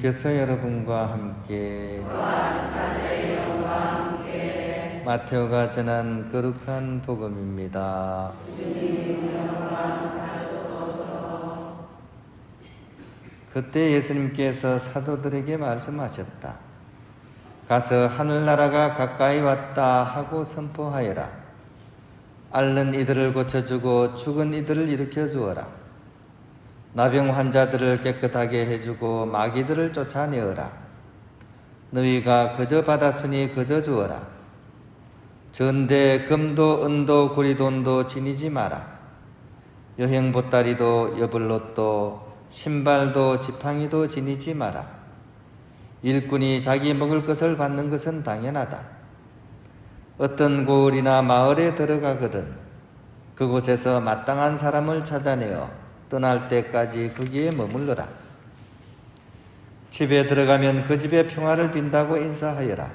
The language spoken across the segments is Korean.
주께서 여러분과 함께 마테오가 전한 거룩한 복음입니다. 그때 예수님께서 사도들에게 말씀하셨다. 가서 하늘나라가 가까이 왔다 하고 선포하여라. 앓는 이들을 고쳐주고 죽은 이들을 일으켜주어라. 나병 환자들을 깨끗하게 해주고 마귀들을 쫓아내어라. 너희가 그저 받았으니 그저 주어라. 전대 금도 은도 구리돈도 지니지 마라. 여행 보따리도 여벌옷도 신발도 지팡이도 지니지 마라. 일꾼이 자기 먹을 것을 받는 것은 당연하다. 어떤 고을이나 마을에 들어가거든 그곳에서 마땅한 사람을 찾아내어 떠날 때까지 거기에 머물러라. 집에 들어가면 그 집에 평화를 빈다고 인사하여라.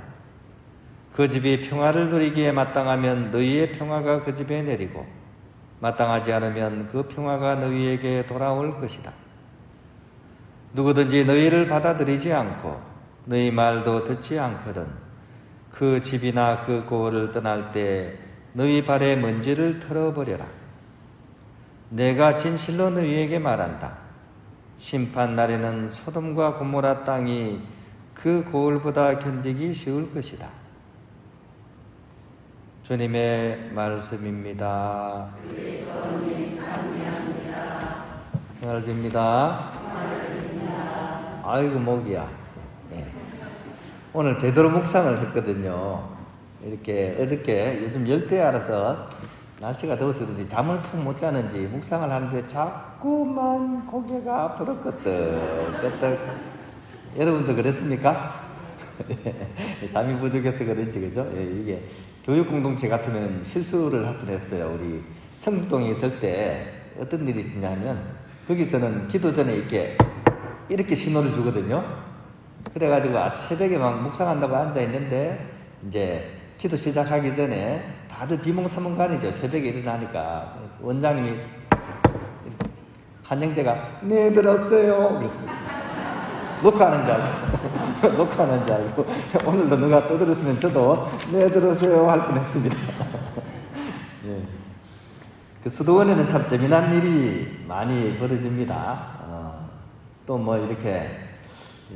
그 집이 평화를 누리기에 마땅하면 너희의 평화가 그 집에 내리고 마땅하지 않으면 그 평화가 너희에게 돌아올 것이다. 누구든지 너희를 받아들이지 않고 너희 말도 듣지 않거든 그 집이나 그 고을을 떠날 때 너희 발에 먼지를 털어버려라. 내가 진실로 너희에게 말한다. 심판날에는 소돔과 고모라 땅이 그 고을보다 견디기 쉬울 것이다. 주님의 말씀입니다. 평안을 빕니다. 아이고 목이야. 네. 오늘 베드로 묵상을 했거든요. 이렇게 어저께 요즘 열대야라서 날씨가 더워서 그런지 잠을 푹 못 자는지 묵상을 하는데 자꾸만 고개가 아프러 끄떡끄떡. 여러분도 그랬습니까? 잠이 부족해서 그런지 그죠? 예, 이게 교육 공동체 같으면 실수를 할 뻔했어요. 우리 성북동에 있을 때 어떤 일이 있었냐면 거기서는 기도 전에 이렇게 신호를 주거든요. 그래가지고 새벽에 막 묵상한다고 앉아있는데 이제 기도 시작하기 전에 다들 비몽사몽간이죠. 새벽에 일어나니까 원장님이 한 형제가 네 들었어요 그랬습니다. 녹화하는 줄 알고 녹화하는 줄 알고 오늘도 누가 또 들었으면 저도 네 들으세요 할 뻔했습니다. 예. 그 수도원에는 참 재미난 일이 많이 벌어집니다. 또 뭐 이렇게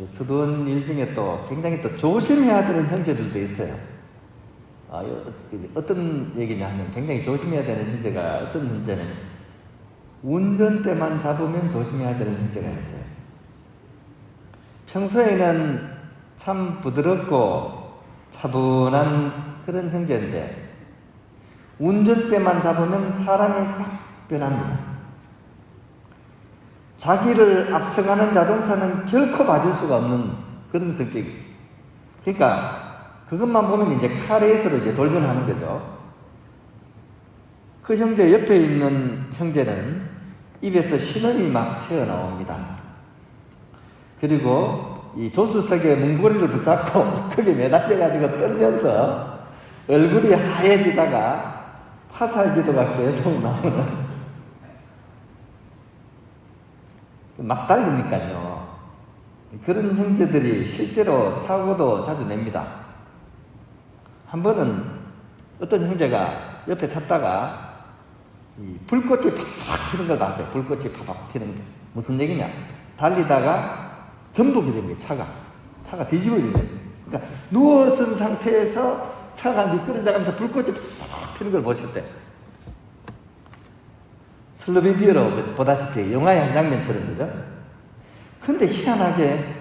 수도원 일 중에 또 굉장히 또 조심해야 되는 형제들도 있어요. 어떤 얘기냐 하면 굉장히 조심해야 되는 형제가 어떤 문제는 운전대만 잡으면 조심해야 되는 형제가 있어요. 평소에는 참 부드럽고 차분한 그런 형제인데 운전대만 잡으면 사람이 싹 변합니다. 자기를 앞서가는 자동차는 결코 봐줄 수가 없는 그런 성격이. 그러니까 그것만 보면 이제 카레이스로 이제 돌변하는 거죠. 그 형제 옆에 있는 형제는 입에서 신음이 막 새어 나옵니다. 그리고 이 조수석에 문고리를 붙잡고 거기에 매달려가지고 떨면서 얼굴이 하얘지다가 화살기도가 계속 나오는 막 달리니까요. 그런 형제들이 실제로 사고도 자주 냅니다. 한 번은 어떤 형제가 옆에 탔다가 이 불꽃이 팍 튀는 걸 봤어요. 불꽃이 팍팍 튀는 게. 무슨 얘기냐? 달리다가 전복이 됩니다. 차가 뒤집어진 거예요. 그러니까 누워선 상태에서 차가 미끄러져가면서 불꽃이 팍 튀는 걸 보실 때 슬로비디어로 보다시피 영화의 한 장면처럼 그죠? 근데 희한하게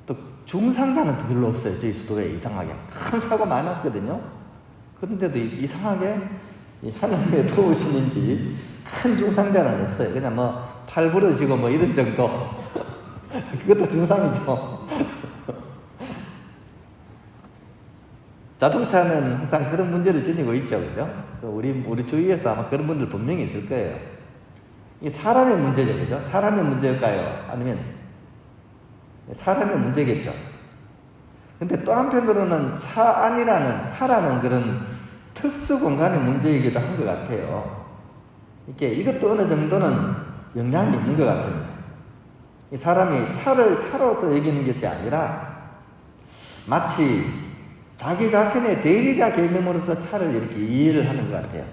또 중상자는 별로 없어요. 저희 수도에 이상하게 큰 사고 많았거든요. 그런데도 이상하게 하나님의 도우심인지 큰 중상자는 없어요. 그냥 뭐 팔 부러지고 뭐 이런 정도. 그것도 중상이죠. 자동차는 항상 그런 문제를 지니고 있죠, 그죠? 우리 주위에서 아마 그런 분들 분명히 있을 거예요. 이 사람의 문제죠, 그죠? 사람의 문제일까요? 아니면 사람의 문제겠죠. 근데 또 한편으로는 차라는 그런 특수 공간의 문제이기도 한 것 같아요. 이것도 어느 정도는 영향이 있는 것 같습니다. 이 사람이 차를 차로서 여기는 것이 아니라 마치 자기 자신의 대리자 개념으로서 차를 이렇게 이해를 하는 것 같아요.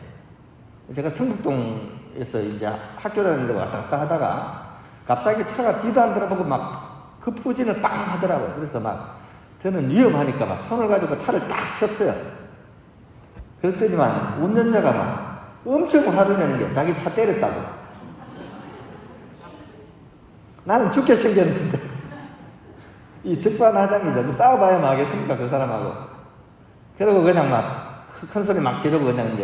제가 성북동에서 이제 학교 다니는데 왔다 갔다 하다가 갑자기 차가 뒤도 안 돌아보고 막 급부진을 빵 하더라고요. 그래서 막 저는 위험하니까 막 손을 가지고 차를 딱 쳤어요. 그랬더니만 운전자가 막 엄청 화를 내는 게 자기 차 때렸다고. 나는 죽게 생겼는데 이 적반하장이죠. 싸워봐야 뭐 하겠습니까 그 사람하고. 그러고 그냥 막 큰 소리 막 지르고 그냥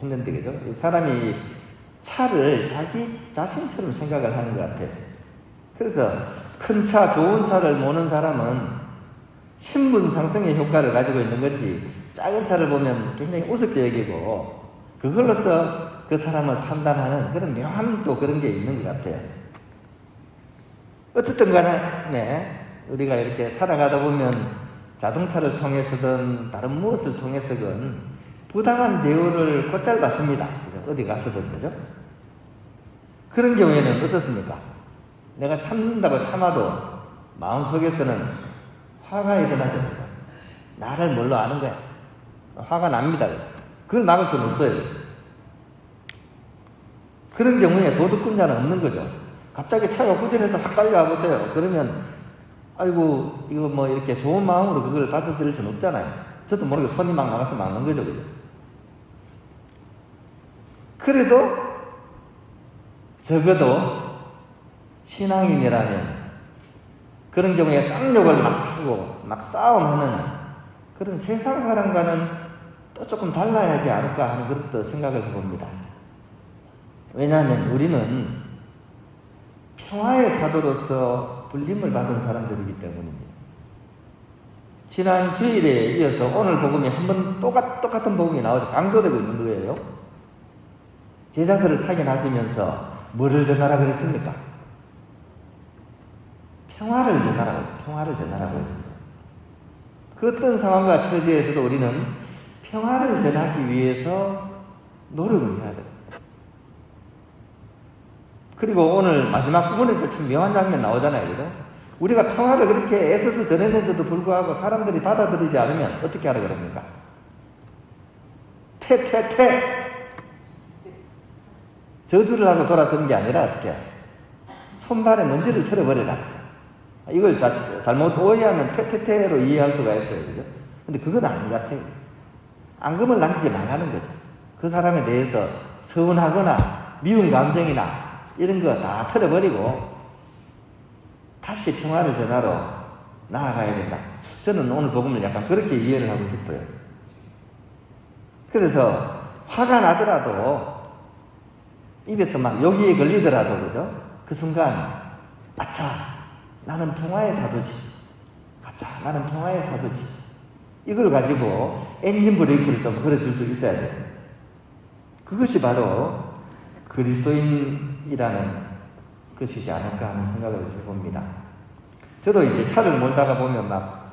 했는데 그죠? 이 사람이 차를 자기 자신처럼 생각을 하는 것 같아요. 그래서 큰 차, 좋은 차를 모는 사람은 신분 상승의 효과를 가지고 있는 건지 작은 차를 보면 굉장히 우습게 여기고 그걸로서 그 사람을 판단하는 그런 묘한 또 그런 게 있는 것 같아요. 어쨌든 간에 네, 우리가 이렇게 살아가다 보면 자동차를 통해서든 다른 무엇을 통해서든 부당한 대우를 곧잘 받습니다. 어디 가서든 그죠? 그런 경우에는 어떻습니까? 내가 참는다고 참아도 마음속에서는 화가 일어나죠. 나를 뭘로 아는 거야. 화가 납니다. 그걸 막을 수는 없어요. 그런 경우에 도덕군자는 없는 거죠. 갑자기 차가 후진해서 확 달려와 보세요. 그러면 아이고 이거 뭐 이렇게 좋은 마음으로 그걸 받아들일 수는 없잖아요. 저도 모르게 손이 막 나가서 막는 거죠. 그죠? 그래도 적어도 신앙인이라면 그런 경우에 쌍욕을 막 하고 막 싸움하는 그런 세상 사람과는 또 조금 달라야 하지 않을까 하는 것도 생각을 해봅니다. 왜냐하면 우리는 평화의 사도로서 불림을 받은 사람들이기 때문입니다. 지난 주일에 이어서 오늘 복음이 한 번 똑같은 복음이 나오죠. 강조되고 있는 거예요. 제자들을 파견하시면서 뭐를 전하라 그랬습니까? 평화를 전하라고 했죠. 평화를 전하라고 했습니다. 그 어떤 상황과 처지에서도 우리는 평화를 전하기 위해서 노력을 해야 돼요. 그리고 오늘 마지막 부분에도 참 묘한 장면 나오잖아요. 그죠? 우리가 평화를 그렇게 애써서 전했는데도 불구하고 사람들이 받아들이지 않으면 어떻게 하라 그럽니까? 퇴! 저주를 하고 돌아서는 게 아니라 어떻게? 손발에 먼지를 털어버리라. 이걸 잘못 오해하면 퇴로 이해할 수가 있어요. 그죠? 근데 그건 아닌 것 같아요. 앙금을 남기지 말라는 거죠. 그 사람에 대해서 서운하거나 미운 감정이나 이런 거 다 털어버리고 다시 평화를 전하러 나아가야 된다. 저는 오늘 복음을 약간 그렇게 이해를 하고 싶어요. 그래서 화가 나더라도 입에서 막 욕이 걸리더라도 그죠? 그 순간 아차 나는 평화의 사도지. 아차 나는 평화의 사도지. 이걸 가지고 엔진 브레이크를 좀 걸어줄 수 있어야 돼요. 그것이 바로 그리스도인이라는 것이지 않을까 하는 생각을 해봅니다. 저도 이제 차를 몰다가 보면 막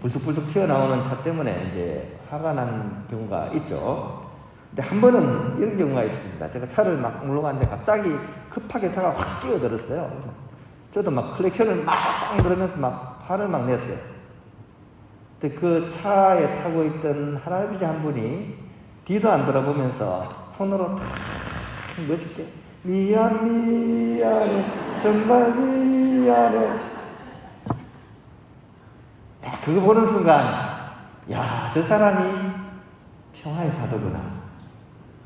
불쑥불쑥 튀어나오는 차 때문에 이제 화가 나는 경우가 있죠. 근데 한 번은 이런 경우가 있습니다. 제가 차를 막 물러갔는데 갑자기 급하게 차가 확 끼어들었어요. 저도 막 클렉션을 막 빵 그러면서 막 화를 막 냈어요. 근데 그 차에 타고 있던 할아버지 한 분이 뒤도 안 돌아보면서 손으로 탁 멋있게 미안해 정말 미안해. 그거 보는 순간 야, 저 사람이 평화의 사도구나.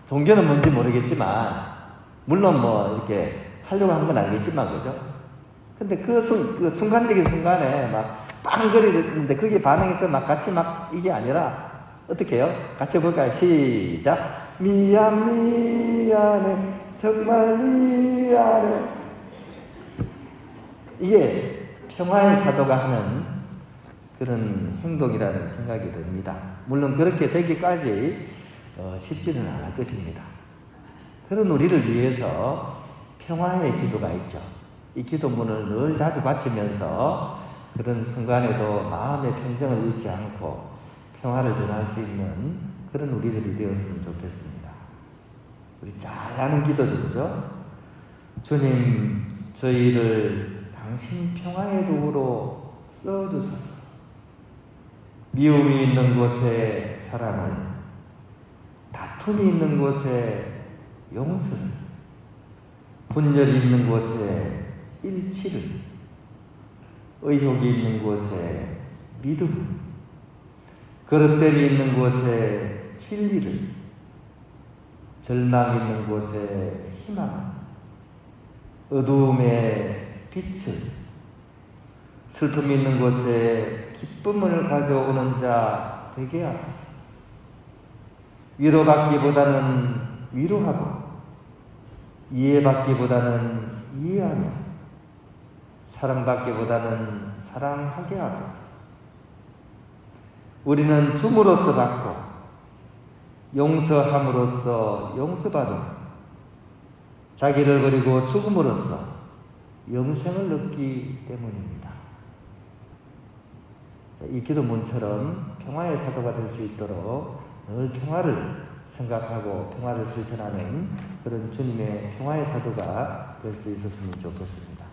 종교는 뭔지 모르겠지만 물론 뭐 이렇게 하려고 한 건 알겠지만 그죠? 근데 그 순간적인 순간에 막 빵거리는데 거기에 반응해서 막 같이 막 이게 아니라 어떻게 해요? 같이 해볼까요? 시작. 미안해 정말 미안해. 이게 평화의 사도가 하는 그런 행동이라는 생각이 듭니다. 물론 그렇게 되기까지 쉽지는 않을 것입니다. 그런 우리를 위해서 평화의 기도가 있죠. 이 기도문을 늘 자주 바치면서 그런 순간에도 마음의 평정을 잃지 않고 평화를 전할 수 있는 그런 우리들이 되었으면 좋겠습니다. 우리 잘 아는 기도죠, 그죠? 주님, 저희를 당신 평화의 도구로 써주소서. 미움이 있는 곳에 사랑을, 다툼이 있는 곳에 용서를, 분열이 있는 곳에 일치를, 의혹이 있는 곳에 믿음을, 그릇됨이 있는 곳에 진리를, 절망이 있는 곳에 희망을, 어두움에 빛을, 슬픔이 있는 곳에 기쁨을 가져오는 자 되게 하소서. 위로받기보다는 위로하고, 이해받기보다는 이해하며, 사랑받기보다는 사랑하게 하소서. 우리는 줌으로써 받고, 용서함으로써 용서받음, 자기를 버리고 죽음으로써 영생을 얻기 때문입니다. 이 기도문처럼 평화의 사도가 될 수 있도록 늘 평화를 생각하고 평화를 실천하는 그런 주님의 평화의 사도가 될 수 있었으면 좋겠습니다.